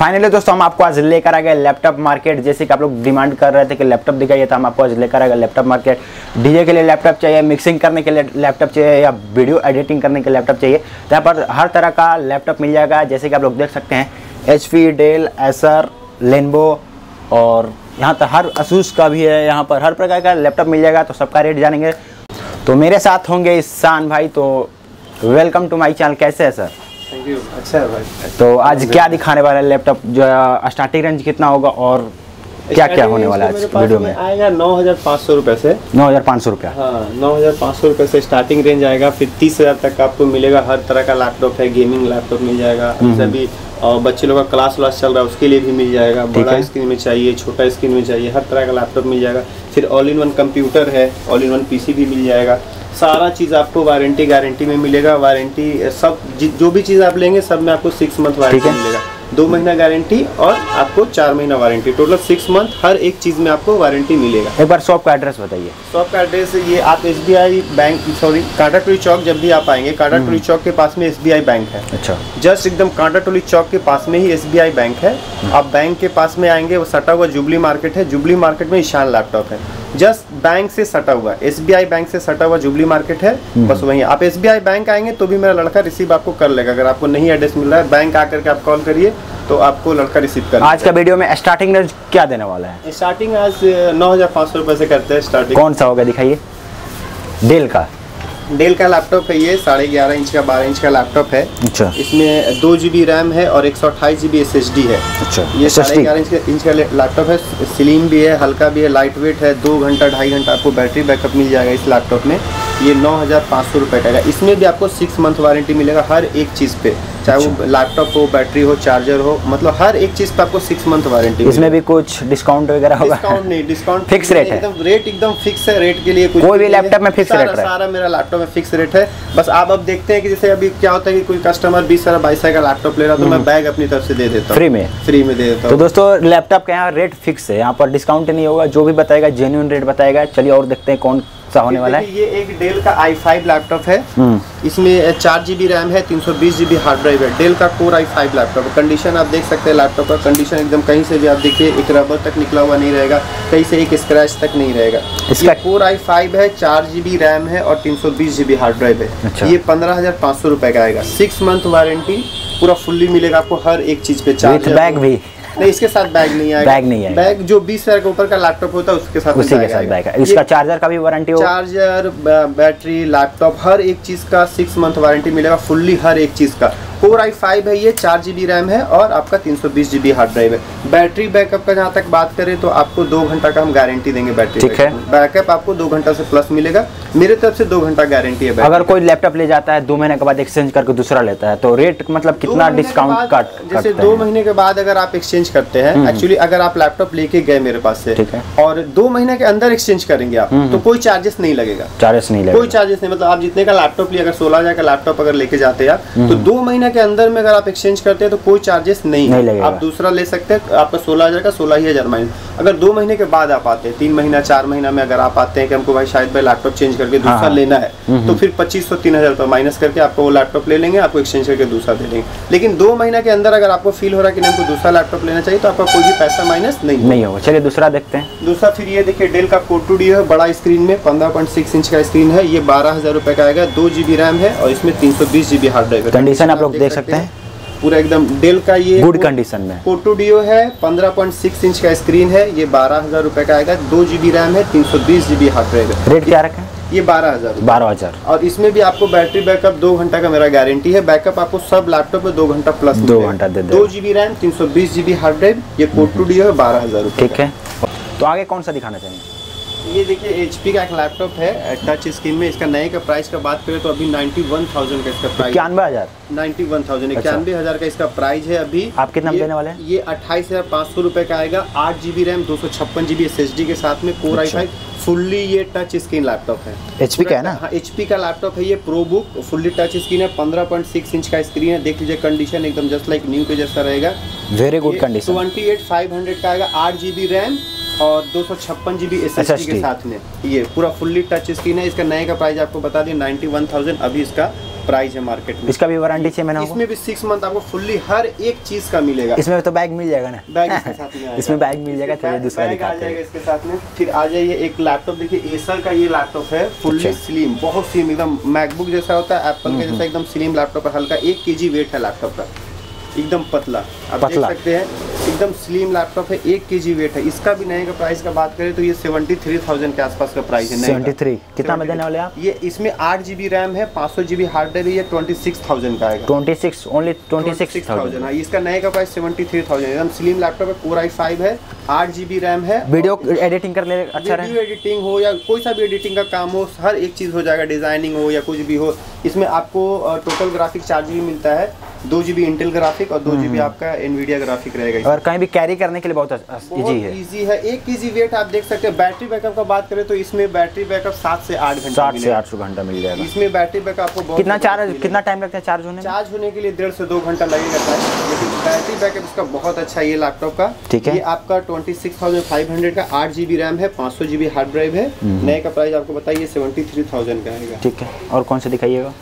Finally दोस्तों हम आपको आज लेकर आ गए लैपटॉप मार्केट। जैसे कि आप लोग डिमांड कर रहे थे कि लैपटॉप दिखाइए, तो हम आपको आज लेकर आ गए लैपटॉप मार्केट। डीजे के लिए लैपटॉप चाहिए, मिक्सिंग करने के लिए लैपटॉप चाहिए या वीडियो एडिटिंग करने के लिए लैपटॉप चाहिए, तो यहाँ पर हर तरह का लैपटॉप मिल जाएगा। जैसे कि आप लोग देख सकते हैं HP, डेल, एसर, लेनोवो और यहाँ तक हर असूस का भी है। यहाँ पर हर प्रकार का लैपटॉप मिल जाएगा, तो सबका रेट जानेंगे। तो मेरे साथ होंगे ईशान भाई। तो वेलकम टू माय चैनल। कैसे है सर? Thank you. अच्छा है भाई। तो आज क्या दिखाने वाला है लैपटॉप, जो स्टार्टिंग रेंज कितना होगा और क्या क्या होने वाला है आज वीडियो में? आएगा 9,500 रुपये से। 9,500 रुपया। हाँ, 9,500 रुपये से स्टार्टिंग रेंज आएगा। फिर 30,000 तक आपको मिलेगा। हर तरह का लैपटॉप है, गेमिंग लैपटॉप मिल जाएगा। सभी और बच्चे लोग का क्लास चल रहा है उसके लिए भी मिल जाएगा। बड़ा स्क्रीन में चाहिए, छोटा स्क्रीन में चाहिए, हर तरह का लैपटॉप मिल जाएगा। फिर ऑल इन वन कंप्यूटर है, ऑल इन वन PC भी मिल जाएगा। सारा चीज़ आपको वारंटी गारंटी में मिलेगा। वारंटी सब जो भी चीज़ आप लेंगे सब में आपको 6 मंथ वारंटी मिलेगा। 2 महीना गारंटी और आपको 4 महीना वारंटी, टोटल 6 मंथ हर एक चीज़ में आपको वारंटी मिलेगा। एक बार शॉप का एड्रेस बताइए। शॉप का एड्रेस ये आप SBI बैंक कांटाटोली चौक जब भी आप आएंगे, कांटाटोली चौक के पास में SBI बैंक है। अच्छा, जस्ट एकदम कांटाटोली चौक के पास में ही SBI बैंक है। आप बैंक के पास में आएंगे, वो सटा हुआ जुबली मार्केट है। जुबली मार्केट में ईशान लैपटॉप है। जस्ट बैंक से सटा हुआ, SBI बैंक से सटा हुआ जुबली मार्केट है, बस वहीं। आप SBI बैंक आएंगे तो भी मेरा लड़का रिसीव आपको कर लेगा। अगर आपको नहीं एड्रेस मिल रहा है, बैंक आकर के आप कॉल करिए तो आपको लड़का रिसीव कर। आज का वीडियो में स्टार्टिंग रेंज क्या देने वाला है? स्टार्टिंग आज 9,500 रुपये से करते हैं स्टार्टिंग। कौन सा होगा दिखाइए। डेल का लैपटॉप है ये। 11.5 इंच का 12 इंच का लैपटॉप है। अच्छा। इसमें 2 GB रैम है और 128 GB SSD है। अच्छा। ये 11.5 इंच का लैपटॉप है। स्लिम भी है, हल्का भी है, लाइट वेट है। 2 घंटा 2.5 घंटा आपको बैटरी बैकअप मिल जाएगा इस लैपटॉप में। ये 9,500 रुपये का है। इसमें भी आपको 6 मंथ वारंटी मिलेगा हर एक चीज़ पे, चाहे वो लैपटॉप हो, बैटरी हो, चार्जर हो, मतलब हर एक चीज़ पे आपको 6 मंथ वारंटी। इसमें भी कुछ डिस्काउंट वगैरह होगा? डिस्काउंट नहीं, डिस्काउंट फिक्स रेट है। एकदम रेट एकदम फिक्स है। रेट के लिए कोई भी लैपटॉप में फिक्स रेट है। सारा मेरा लैपटॉप में फिक्स रेट है। बस आप अब देखते हैं कि जैसे अभी क्या होता है कि कोई कस्टमर 20,000-22,000 का लैपटॉप ले रहा तो मैं बैग अपनी तरफ से दे देता हूँ फ्री में दे देता हूँ। तो दोस्तों लैपटॉप का यहाँ रेट फिक्स है, यहाँ पर डिस्काउंट नहीं होगा। जो भी बताएगा जेन्युइन रेट बताएगा। चलिए और देखते हैं कौन सा होने वाला है। ये एक डेल का i5 लैपटॉप है। इसमें 4 GB रैम है, 320 GB हार्ड ड्राइव है। डेल का कोर i5 लैपटॉप। कंडीशन आप देख सकते हैं लैपटॉप का कंडीशन एकदम, कहीं से भी आप देखिए एक रबर तक निकला हुआ नहीं रहेगा, कहीं से एक स्क्रैच तक नहीं रहेगा। इसका कोर i5 है, 4 GB रैम है और 320 GB हार्ड ड्राइव है। अच्छा। ये 15,500 रुपये का आएगा। 6 मंथ वारंटी पूरा फुल्ली मिलेगा आपको हर एक चीज़ पे। विद बैग भी नहीं, इसके साथ बैग नहीं आएगा। बैग नहीं आएगा। बैग जो 20,000 के ऊपर का लैपटॉप होता है उसके साथ उसी के साथ बैग है। इसका चार्जर का भी वारंटी होगा? चार्जर, बैटरी, लैपटॉप हर एक चीज़ का 6 मंथ वारंटी मिलेगा फुल्ली हर एक चीज़ का। कोर i5 है ये, 4 GB रैम है और आपका 320 GB हार्ड ड्राइव है। बैटरी बैकअप का जहाँ तक बात करें तो आपको 2 घंटा का हम गारंटी देंगे बैटरी। ठीक है। बैकअप आपको 2 घंटा से प्लस मिलेगा। मेरे तरफ से 2 घंटा गारंटी है। अगर कोई लैपटॉप ले जाता है 2 महीने के बाद एक्सचेंज करके दूसरा लेता है तो रेट मतलब कितना डिस्काउंट काट? जैसे 2 महीने के बाद अगर आप एक्सचेंज करते हैं, एक्चुअली अगर आप लैपटॉप लेके गए मेरे पास से और 2 महीने के अंदर एक्सचेंज करेंगे आप तो कोई चार्जेस नहीं लगेगा। कोई चार्जेस नहीं, मतलब आप जितने का लैपटॉप लिए, अगर 16,000 का लैपटॉप अगर लेके जाते हैं आप तो 2 महीने के अंदर में अगर आप एक्सचेंज करते हैं तो कोई चार्जेस नहीं लगेगा। आप दूसरा ले सकते हैं। आपका 16,000 का 16,000 माइनस। अगर 2 महीने के बाद आप आते हैं, 3 महीना 4 महीना में अगर आप आते हैं कि हमको भाई शायद भाई लैपटॉप चेंज करके दूसरा लेना है, तो फिर 2,500-3,000 रुपये माइनस करके आपको वो लैपटॉप ले लेंगे, आपको एक्सचेंज करके दूसरा दे देंगे। लेकिन 2 महीना के अंदर अगर आपको फील हो रहा है कि हमको दूसरा लैपटॉप लेना चाहिए तो आपका कोई भी पैसा माइनस नहीं होगा। चलिए दूसरा देखते हैं। दूसरा फिर ये देखिए डेल का कोर 2D है, बड़ा स्क्रीन में 15.6 इंच का स्क्रीन है। ये 12,000 रुपये का आएगा। 2 GB रैम है और इसमें 320 GB हार्ड ड्राइव है। कंडीशन आप लोग देख सकते हैं पूरा एकदम डेल का। ये गुड कंडीशन में कोर 2D है, 15.6 इंच का स्क्रीन है। ये 12,000 रुपये का आएगा। 2 GB रैम है, 320 GB हार्ड ड्राइव है। रेट क्या रखा है? ये 12,000। 12,000। और इसमें भी आपको बैटरी बैकअप 2 घंटा का मेरा गारंटी है। बैकअप आपको सब लैपटॉप में 2 घंटा प्लस 2 घंटा दे दे। 2 GB RAM, 320 GB hard drive. ये कोर 2D है, 12,000 रुपये। ठीक है। तो आगे कौन सा दिखाना चाहिए? ये देखिए HP का एक लैपटॉप है टच स्क्रीन में। इसका नए का प्राइस का बात करें तो अभी 91,000 का इसका प्राइस। 91,000 91,000 का इसका प्राइस है अभी। आप कितना देने वाले हैं? ये 28,500 रुपये का आएगा। 8 GB रैम, 256 GB SSD के साथ में। कोर i5 फुल्ली ये टच स्क्रीन लैपटॉप है। HP का है ना? हाँ, HP का लैपटॉप है ये। Pro book fully touch screen है। 15.6 इंच का स्क्रीन है। देख लीजिए कंडीशन एकदम जस्ट लाइक न्यू के जैसा रहेगा। Very good condition. 28,500 का आएगा। 8 GB रैम और 256 GB SSD के साथ में। ये पूरा फुल्ली टच स्क्रीन है। इसका नए का प्राइस आपको बता दें 91,000 अभी इसका प्राइस है मार्केट में। इसका भी वारंटी 6 महीना होगा? इसमें भी 6 मंथ आपको फुल्ली हर एक चीज का मिलेगा। इसमें तो बैग मिल जाएगा ना? बैग इसके साथ में आएगा। इसमें बैग मिल जाएगा। चलिए दूसरा बैग आ जाएगा इसके साथ में। फिर आ जाइए एक लैपटॉप देखिए, एसर का ये लैपटॉप है, फुल्ली स्लिम, बहुत स्लिम, एकदम मैकबुक जैसा होता है, एप्पल के जैसा एकदम स्लिम लैपटॉप है। हल्का 1 kg वेट है लैपटॉप का, एकदम पतला, आप देख सकते हैं, एकदम स्लिम लैपटॉप है, 1 kg वेट है। इसका भी नए का प्राइस का बात करें तो ये 73,000 के आसपास का प्राइस है। 73 कितना में देने वाले आप? ये इसमें 8 GB रैम है, 500 GB हार्ड ड्राइव है, ये 26,000 का आएगा। 26 ओनली 26,000। हाँ, इसका नए का प्राइस 73,000, एकदम स्लिम लैपटॉप है, Core i5 है, 8 GB रैम है। वीडियो एडिटिंग कर ले अच्छा है, वीडियो एडिटिंग हो या कोई सा भी एडिटिंग का काम हो, हर एक चीज़ हो जाएगा, डिजाइनिंग हो या कुछ भी हो। इसमें आपको टोटल ग्राफिक 4 GB मिलता है, 2 GB इंटेल ग्राफिक और 2 GB आपका एनवीडिया ग्राफिक रहेगा। और कहीं भी कैरी करने के लिए बहुत इजी है। इजी है, 1 kg वेट आप देख सकते हैं। बैटरी बैकअप का बात करें तो इसमें बैटरी बैकअप 7 से 8 घंटा 7 से 8 घंटा मिल जाएगा। इसमें बैटरी बैकअप आपको बहुत कितना टाइम लगता है चार्ज होने में? चार्ज होने के लिए 1.5 से 2 घंटा लगेगा टाइम, लेकिन बैटरी बैकअप इसका बहुत अच्छा है ये लैपटॉप का। ठीक है, ये आपका 26,500 का 8 GB रैम है, 500 GB हार्ड ड्राइव है। नए का प्राइस आपको बताइए 73,000 का आएगा। ठीक है, और कौन सा दिखाइएगा?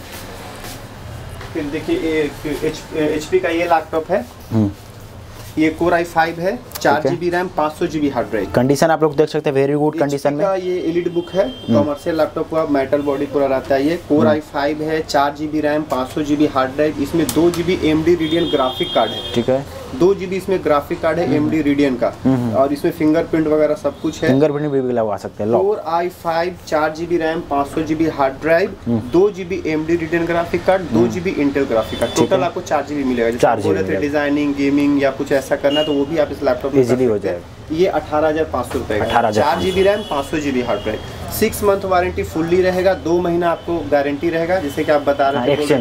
फिर देखिए HP का ये लैपटॉप है, ये Core i5 है, 4 GB RAM, 500 GB hard drive. Condition आप लोग देख सकते हैं, वेरी गुड कंडीशन में। ये एलिट बुक है, कमर्शियल लैपटॉप का, मेटल बॉडी पूरा रहता है। ये Core i5 है, 4 GB RAM, 500 GB hard drive. इसमें 2 GB AMD Radeon graphic card है। ठीक है, 2 GB इसमें ग्राफिक कार्ड है AMD Radeon का, और इसमें फिंगरप्रिंट वगैरह सब कुछ है। फिंगरप्रिंट भी लगा सकते हैं। Core i5 4 GB RAM, 500 GB hard drive, 2 GB AMD Radeon graphic card, 2 GB Intel graphic card, total आपको 4 GB मिलेगा। जैसे बोले थे डिजाइनिंग, गेमिंग या कुछ ऐसा करना है तो वो भी आप इस लैपटॉप में इजीली हो जाएगा। ये 18,500 रुपए का, 4 GB RAM, 500 GB hard drive, 6 month warranty fully रहेगा, 2 महीना आपको गारंटी रहेगा। जैसे कि आप बता रहे थे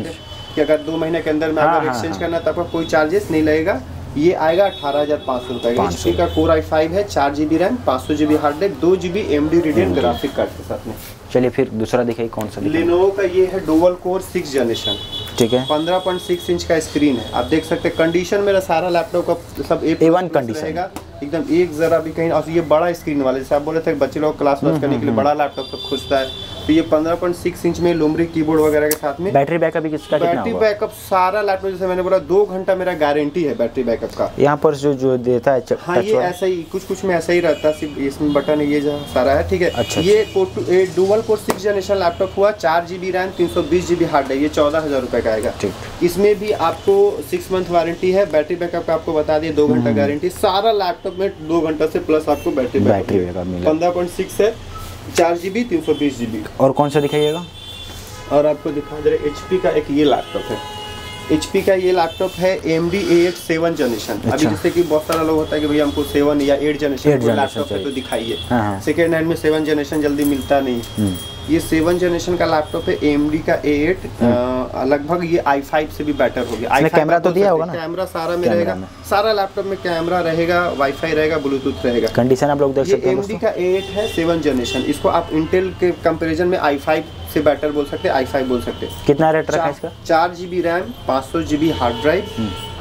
कि अगर 2 महीने के अंदर में अगर एक्सचेंज करना तो आपको कोई चार्जेस नहीं लगेगा। ये आएगा 18,500 रुपए का। HP का Core i5 है, 4 GB RAM, 500 GB hard drive, 2 GB AMD Radeon graphic card के साथ में। चलिए फिर दूसरा दिखाइए, कौन सा? Lenovo का ये है डुअल कोर 6 जनरेशन। ठीक है, 15.6 इंच का स्क्रीन है, आप देख सकते हैं। कंडीशन मेरा सारा लैपटॉप का सब A1 कंडीशन रहेगा, एकदम एक जरा भी कहीं। और ये बड़ा स्क्रीन वाला, जैसे आप बोले थे बच्चे लोग क्लास वर्क करने के लिए बड़ा लैपटॉप तो खुजता है, तो ये 15.6 इंच में लुमरी कीबोर्ड वगैरह के साथ में। बैटरी बैकअप भी किसका कितना होगा? बैटरी बैकअप सारा लैपटॉप जैसे मैंने बोला 2 घंटा मेरा गारंटी है बैटरी बैकअप का। यहाँ पर जो देता है हाँ, ये ऐसा ही कुछ में ऐसा ही रहता है, सिर्फ इसमें बटन है, ये जो सारा है। ठीक है, अच्छा, ये डुअल कोर 6 जनरेशन लैपटॉप हुआ, 4 GB रैम, 320 GB हार्ड है, ये 14,000 रुपए का आएगा। इसमें भी आपको 6 मंथ वारंटी है। बैटरी बैकअप का आपको बता दिए 2 घंटा गारंटी। सारा लैपटॉप में 2 घंटा से प्लस आपको बैटरी बैकअप मिलेगा। 15.6 है, 4 GB, 320 GB। और कौन सा दिखाइएगा? और आपको दिखा दे रहे HP का एक ये लैपटॉप है। HP का ये लैपटॉप है AMD A8 7 जनरेशन। अभी जैसे कि बहुत सारा लोग होता है कि भैया हमको 7 या 8 जनरेशन लैपटॉप है तो दिखाइए। सेकेंड हैंड में 7 जनरेशन जल्दी मिलता नहीं। ये 7 जनरेशन का लैपटॉप है AMD का A8, लगभग ये i5 से भी बेटर हो गया। कैमरा तो दिया होगा ना? कैमरा सारा में रहेगा, सारा लैपटॉप में कैमरा रहेगा, वाईफाई रहेगा, ब्लूटूथ रहेगा। कंडीशन आप लोग देख सकते हैं। AMD का A8 है 7 जनरेशन, इसको आप इंटेल के कंपैरिजन में i5 से बेटर बोल सकते हैं, i5 बोल सकते हैं। कितना रेट रखा है इसका? 4 GB RAM, 500 GB hard drive,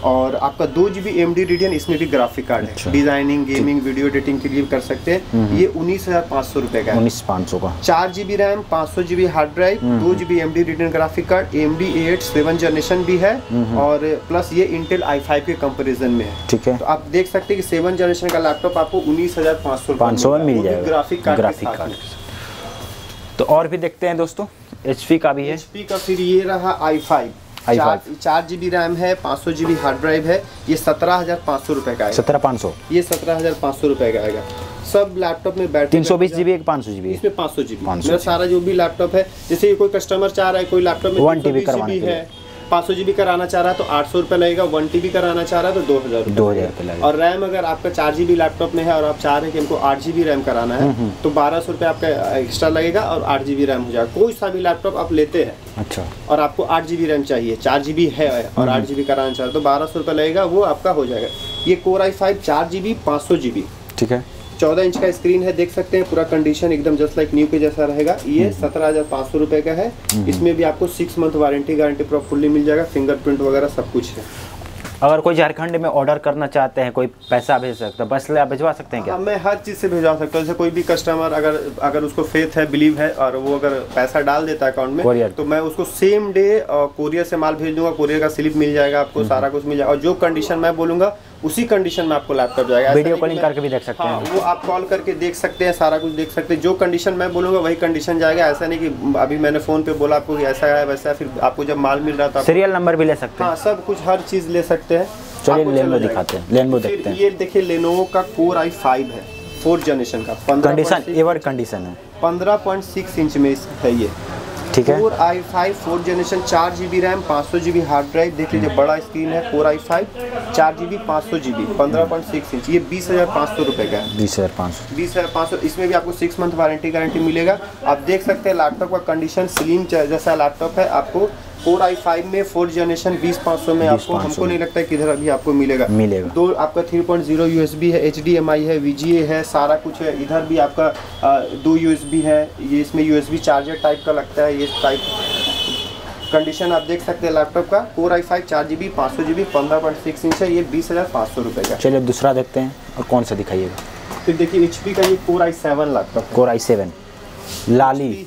और आपका 2 GB AMD Radeon, इसमें भी ग्राफिक कार्ड है। डिजाइनिंग, गेमिंग, वीडियो एडिटिंग के लिए कर सकते हैं। ये 19,500 रुपए का है। 19,500 का। 4 GB RAM, 500 GB hard drive, 2 GB AMD Radeon graphic card, AMD A8 7 generation भी है, और प्लस ये इंटेल i5 के कंपैरिजन में है। ठीक है, तो आप देख सकते हैं कि 7 जनरेशन का लैपटॉप आपको 19,500 में मिल जाएगा, ग्राफिक कार्ड। तो और भी देखते हैं दोस्तों, HP का भी है। HP का फिर ये रहा i5, 4 GB रैम है, 500 GB हार्ड ड्राइव है, ये 17,500 रुपए का है। 17,500, ये 17,500 रुपए का आएगा। सब लैपटॉप में बैटरी 320 GB एक 500 GB, इसमें 500 GB। मेरा सारा जो भी लैपटॉप है, जैसे कोई कस्टमर चाह रहा है कोई लैपटॉप में 1 TB करवाने के लिए, 500 GB कराना चाह रहा है तो 800 रुपये लगेगा, 1 TB कराना चाह रहा है तो 2,000 रुपये लगेगा। और रैम अगर आपका 4 GB लैपटॉप में है और आप चाह रहे हैं कि हमको 8 GB रैम कराना है तो 1,200 रुपये आपका एक्स्ट्रा लगेगा और 8 GB रैम हो जाएगा। कोई सा भी लैपटॉप आप लेते हैं, अच्छा, और आपको 8 GB रैम चाहिए, 4 GB है और 8 GB कराना चाह रहे तो 1,200 रुपये लगेगा, वो आपका हो जाएगा। ये Core i5 4 GB 500 GB, ठीक है, 14 इंच का स्क्रीन है, देख सकते हैं पूरा कंडीशन एकदम जस्ट लाइक न्यू के जैसा रहेगा। ये 17,500 रुपये का है। इसमें भी आपको 6 मंथ वारंटी गारंटी पूरा फुल्ली मिल जाएगा, फिंगरप्रिंट वगैरह सब कुछ है। अगर कोई झारखंड में ऑर्डर करना चाहते हैं, कोई पैसा भेज सकता है, बस आप भिजवा सकते हैं क्या? मैं हर चीज़ से भिजवा सकता हूँ। जैसे कोई भी कस्टमर अगर उसको फेथ है, बिलीव है, और वो अगर पैसा डाल देता है अकाउंट में, तो मैं उसको सेम डे कोरियर से माल भेज दूंगा। कोरियर का स्लिप मिल जाएगा आपको, सारा कुछ मिल जाएगा, और जो कंडीशन मैं बोलूंगा उसी कंडीशन में आपको लैपटॉप जाएगा। वीडियो कॉलिंग करके भी देख सकते हैं। हाँ, वो आप कॉल करके देख सकते हैं, सारा कुछ देख सकते हैं। जो कंडीशन मैं बोलूंगा वही कंडीशन जाएगा। ऐसा नहीं कि अभी मैंने फोन पे बोला आपको कि ऐसा है वैसा है, फिर आपको जब माल मिल रहा था सीरियल नंबर भी ले सकते हैं। हाँ, सब कुछ हर चीज़ ले सकते हैं। चलिए लेनोवो दिखाते हैं, लेनोवो देखते हैं। ये देखिए लेनोवो का कोर i5 है, 4th जनरेशन का, कंडीशन एवर कंडीशन है, 15.6 इंच में है ये, ठीक है। Core i5 4th generation, 4 GB RAM, 500 GB hard drive. देख लीजिए बड़ा स्क्रीन है, core i5 4 GB 500 GB 15.6 inch. ये 20,500 रुपये का है। 20,500 इसमें भी आपको 6 मंथ वारंटी गारंटी मिलेगा। आप देख सकते हैं लैपटॉप का कंडीशन स्लिम जैसा लैपटॉप है। आपको कोर i5 में 4th जनरेशन 20,500 में आपको, हमको नहीं लगता है किधर अभी आपको मिलेगा। दो आपका 3.0 USB है, HDMI है, VGA है, सारा कुछ है। इधर भी आपका 2 USB है, ये इसमें USB चार्जर टाइप का लगता है, ये टाइप कंडीशन आप देख सकते हैं लैपटॉप का। Core i5 4 GB 500 GB 15.6 inch है, ये 20,500 रुपये का। चलिए दूसरा देखते हैं, और कौन सा दिखाइएगा? फिर देखिए HP का ये core i7 laptop, core i7 लाली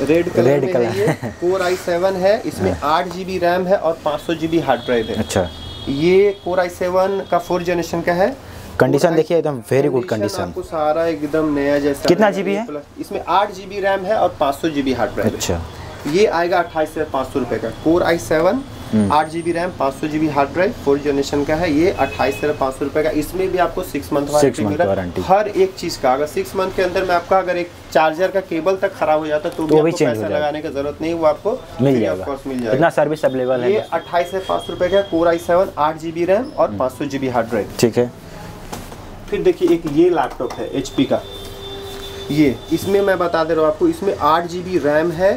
रेड कलर है। कोर i7 है, इसमें 8 GB रैम है और 500 GB हार्ड ड्राइव है। अच्छा, ये कोर i7 का 4th जनरेशन का है। कंडीशन देखिए एकदम वेरी गुड कंडीशन, आपको सारा एकदम नया जैसा। कितना GB है? इसमें 8 GB रैम है और 500 GB हार्ड ड्राइव। अच्छा, ये आएगा 28,500 रुपये का। Core i7 8 GB RAM 500 GB hard drive 4th generation का है, ये 28,500 रुपये का। इसमें भी आपको 6 मंथ वारंटी हर एक चीज़ का। अगर 6 मंथ के अंदर में आपका अगर एक चार्जर का केबल तक खराब हो जाता तो भी आपको पैसा लगाने की जरूरत नहीं, वो आपको मिल जाएगा। इतना सर्विस अवेलेबल है। ये 28,500 रुपये का कोर i7 8 GB रैम और 500 GB हार्ड ड्राइव, ठीक है। फिर देखिए एक ये लैपटॉप है HP का, ये इसमें मैं बता दे रहा हूँ आपको, इसमें 8 GB रैम है,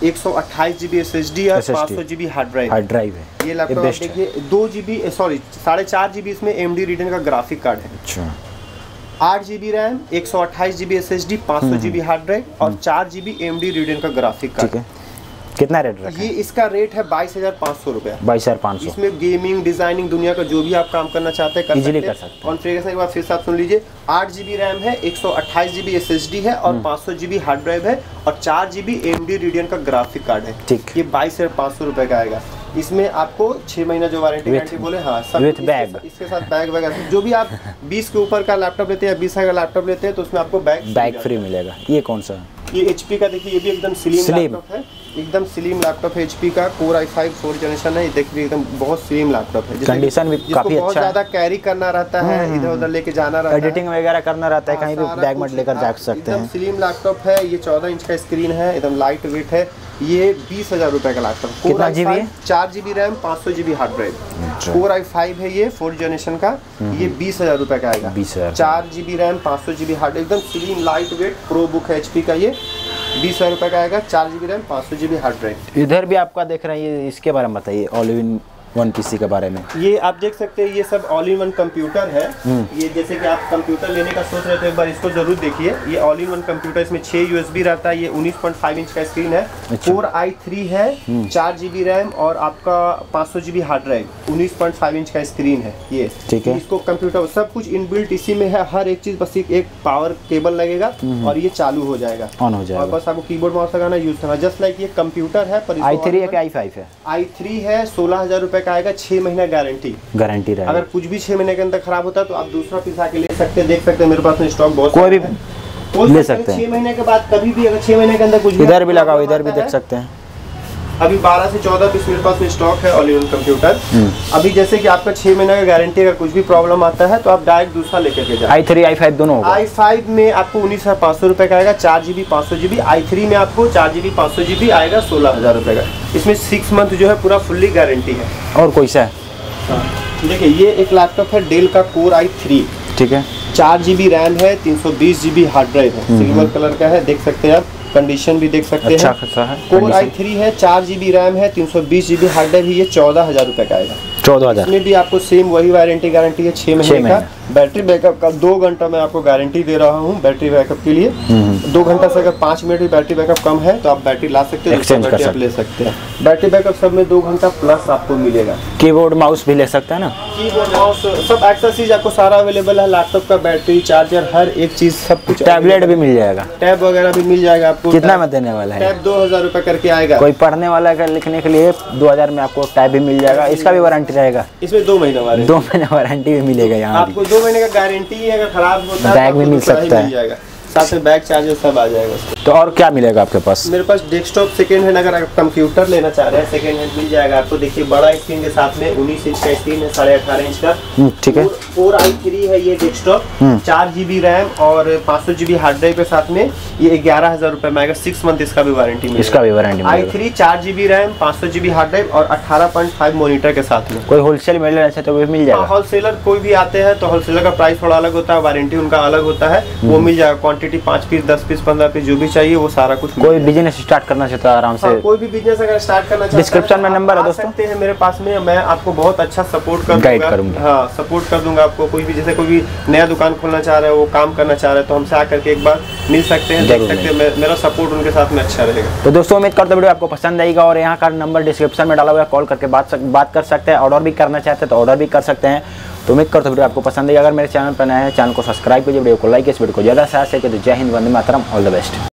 128 GB SSD और 500 GB हार्ड ड्राइव है। ये लैपटॉप देखिए 2 GB 4.5 GB इसमें AMD Radeon का ग्राफिक कार्ड है। अच्छा, 8 GB RAM, 128 GB SSD, 500 GB hard drive और 4 GB AMD Radeon का ग्राफिक कार्ड। कितना रेट रखा है? ये इसका रेट है 22,500 रुपये। 22,500। इसमें गेमिंग, डिजाइनिंग, दुनिया का जो भी आप काम करना चाहते हैं इजीली कर सकते हैं। कॉन्फ़िगरेशन एक बार फिर से आप सुन लीजिए। 8 GB रैम है, 128 GB SSD है और 500 GB हार्ड ड्राइव है और 4 GB AMD Radeon का ग्राफिक कार्ड है। ठीक, ये 22,500 रुपये का आएगा। इसमें आपको 6 महीना जो वारंटी गारंटी बोले, हाँ सब विथ बैग, इसके साथ बैग वगैरह जो भी आप 20 के ऊपर का लैपटॉप लेते हैं, 20 का लैपटॉप लेते हैं तो उसमें आपको बैग फ्री मिलेगा। ये कौन सा? ये HP का देखिए, ये भी एकदम स्लिम लैपटॉप है, एकदम स्लिम लैपटॉप है HP का। कोर i5 4th जनरेशन है, ये देखिए एकदम बहुत स्लिम लैपटॉप है। कंडीशन भी काफी अच्छा है। बहुत ज्यादा कैरी करना रहता है, इधर उधर लेके जाना रहता है, एडिटिंग वगैरह करना रहता है, कहीं भी बैग में लेकर जा सकते हैं। एकदम स्लिम लैपटॉप है। ये 14 इंच का स्क्रीन है, एकदम लाइट वेट है। ये 20,000 रुपये का लैपटॉप। कितना GB है? 4 GB RAM 500 GB hard drive. Core i5 है ये 4th जनरेशन का, ये 20,000 रुपये का आएगा। 20,000, 4 GB रैम 500 GB हार्ड, एकदम slim light weight pro book है HP का। ये 20,000 रुपये का आएगा, 4 GB RAM 500 GB hard drive. इधर भी आपका देख रहे हैं, इसके बारे में बताइए, ऑल इन वन पीसी के बारे में। ये आप देख सकते हैं, ये सब ऑल इन वन कंप्यूटर है। ये जैसे कि आप कंप्यूटर लेने का सोच रहे थे, एक बार इसको जरूर देखिए। ये ऑल इन वन कंप्यूटर, इसमें 6 USB रहता है। ये 19.5 इंच का स्क्रीन है। अच्छा। कोर i3 है, 4 GB रैम और आपका 500 GB हार्ड ड्राइव, 19.5 इंच का स्क्रीन है ये, ठीक है। इसको कंप्यूटर सब कुछ इनबिल्ट इसी में है, हर एक चीज। बस एक पावर केबल लगेगा और ये चालू हो जाएगा, ऑन हो जाएगा, और बस आपको कीबोर्ड माउस लगाना, यूज करना। जस्ट लाइक ये कंप्यूटर है। पर i3 है कि i5 है? i3 है, 16,000 रुपये का आएगा, 6 महीना गारंटी रहेगा। अगर कुछ भी 6 महीने के अंदर खराब होता है तो आप दूसरा पीस आके ले सकते हैं। देख सकते हैं मेरे पास में स्टॉक बहुत, कोई भी ले सकते हैं। 6 महीने के बाद कभी भी, अगर 6 महीने के अंदर कुछ इधर भी लगाओ, इधर भी देख सकते हैं। अभी 12 से 14 पीस मेरे पास में स्टॉक है ऑल इन वन कंप्यूटर। अभी जैसे कि आपका 6 महीने का गारंटी, अगर कुछ भी प्रॉब्लम आता है तो आप डायरेक्ट दूसरा लेकर के जाए। i3 i5 दोनों होगा। i5 में आपको 19,500 रुपये का आएगा, 4 GB 500 GB। i3 में आपको 4 GB 500 GB आएगा 16,000 रुपये का। इसमें 6 मंथ जो है पूरा फुल्ली गारंटी है। और कोई सा है? देखिए ये एक लैपटॉप है डेल का कोर i3, ठीक है। 4 GB रैम है, 320 GB हार्ड ड्राइव है, सिल्वर कलर का है, देख सकते हैं आप। कंडीशन भी देख सकते अच्छा हैं। खासा है। कोर i3 है, 4 GB रैम है, 320 GB हार्ड ड्राइव है, ये 14,000 रुपये का आएगा। 14,000। इसमें भी आपको सेम वही वारंटी गारंटी है, 6 महीने का। बैटरी बैकअप का 2 घंटा मैं आपको गारंटी दे रहा हूँ बैटरी बैकअप के लिए। 2 घंटा से अगर 5 मिनट भी बैटरी बैकअप कम है तो आप बैटरी ला सकते हैं, एक्सचेंज कर आप ले सकते हैं। बैटरी बैकअप सब में 2 घंटा प्लस आपको मिलेगा। कीबोर्ड माउस भी ले सकते हैं ना, कीबोर्ड माउस सब एक्स्ट्रा चीज आपको सारा अवेलेबल है। लैपटॉप का बैटरी, चार्जर, हर एक चीज सब कुछ। टैबलेट भी मिल जाएगा, टैब वगैरह भी मिल जाएगा आपको। कितना में देने वाला है? टैब 2000 रुपए करके आएगा। कोई पढ़ने वाला का लिखने के लिए 2000 में आपको टैब भी मिल जाएगा। इसका भी वारंटी रहेगा, इसमें 2 महीना वारंटी, 2 महीने वारंटी भी मिलेगा। यहाँ आपको 2 महीने का गारंटी है, अगर खराब होता है बैग भी मिल सकता है, साथ में बैग चार्जर सब आ जाएगा उसको। तो और क्या मिलेगा आपके पास? मेरे पास डेस्कटॉप सेकंड हैंड, अगर आप कंप्यूटर लेना चाह रहे हैं सेकंड हैंड मिल जाएगा आपको। देखिए बड़ा स्क्रीन के साथ में 19 इंच का स्क्रीन है, 18.5 इंच का। ठीक है। 4i3 है ये डेस्कटॉप, 4 GB रैम और 500 GB हार्ड ड्राइव के साथ में। ये 11,000 रुपए में आएगा, 6 मंथ इसका भी वारंटी मिलेगा। इसका भी वारंटी मिलेगा। i3 4 GB RAM, 500 GB hard drive और 18.5 मॉनिटर के साथ में। कोई होलसेल में लेना चाहते तो भी मिल जाएगा। होलसेलर कोई भी आते हैं तो होलसेलर का प्राइस थोड़ा अलग होता है, वारंटी उनका अलग होता है, वो मिल जाएगा। क्वांटिटी 5 पीस, 10 पीस, 15 पीस जो भी चाहिए वो सारा कुछ। कोई बिजनेस स्टार्ट करना चाहता है आराम से, कोई भी बिजनेस अगर स्टार्ट करना चाहता है, डिस्क्रिप्शन में नंबर है दोस्तों, सकते हैं मेरे पास में। मैं आपको बहुत अच्छा सपोर्ट कर गाइड करूंगा। हाँ, सपोर्ट कर दूंगा आपको। कोई भी जैसे कोई भी नया दुकान खोलना चाह रहा है, वो काम करना चाह रहा है, तो हमसे आकर के एक बार मिल सकते हैं, देख सकते हैं। मेरा सपोर्ट उनके साथ में अच्छा रहेगा। तो दोस्तों उम्मीद करते वीडियो आपको पसंद आएगा, और यहाँ का नंबर डिस्क्रिप्शन में डाला हुआ है, कॉल करके बात कर सकते हैं। ऑर्डर भी करना चाहते हैं तो ऑर्डर भी कर सकते हैं। तो उम्मीद करते वीडियो आपको पसंद आएगा। अगर मेरे चैनल पर नए हैं, चैनल को सब्सक्राइब कीजिए, वीडियो को लाइक, इस वीडियो को ज़्यादा से ज़्यादा शेयर कीजिए। जय Hind, Vande Mataram, all the best.